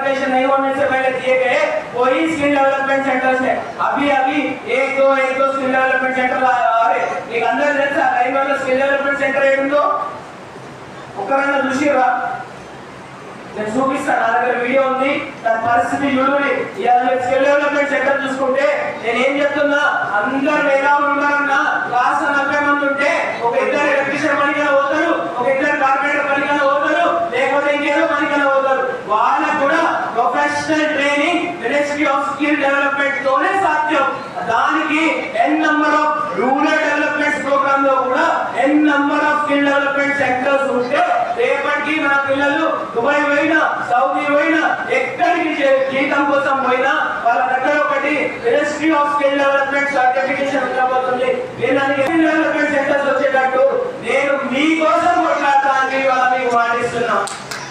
Notification नहीं होने से पहले दिए गए वही स्किल डेवलपमेंट सेंटर्स है। अभी अभी एक दो स्किल डेवलपमेंट सेंटर आ रहे। एक अंदर తెలుసా కరీంనగర్ స్కిల్ డెవలప్మెంట్ సెంటర్ ఏంటో ఒకరన్నా చూసిరా? నేను చూపిస్తాను, నా దగ్గర వీడియో ఉంది, దాని పరిస్థితి చూడండి. ఇవాళ స్కిల్ డెవలప్మెంట్ సెంటర్ చూసుకుంటే నేను ఏం చెప్తున్నా, అందరు మేధావులు ఉన్నారన్నా, క్లాస్ 40 మంది ఉంటే ఒక ఇద్దరు ఎలక్ట్రీషియన్ పనికైనా పోతారు, ఒక ఇద్దరు కార్పెంటర్ పనికైనా పోతారు, లేకపోతే ఇంకేదో పనికైనా పోతారు. వాళ్ళకు కూడా professional training ministry of skill development తోనే సాధ్యం. దానికి n number of rural development program లో కూడా n number of skill development centres ఉంటే రేపటికి మన పిల్లలు దుబాయ్ పోయినా, సౌదీ పోయినా, ఎక్కడికి జీతం కోసం పోయినా వాళ్ళ దగ్గర ఒకటి ministry of skill development certification ఉండబోతుంది. స్కిల్ డెవలప్మెంట్ సెంటర్స్ వచ్చేటట్టు నేను మీకోసం కొట్లాడటానికి వాళ్ళ మీకు మాటిస్తున్నాను.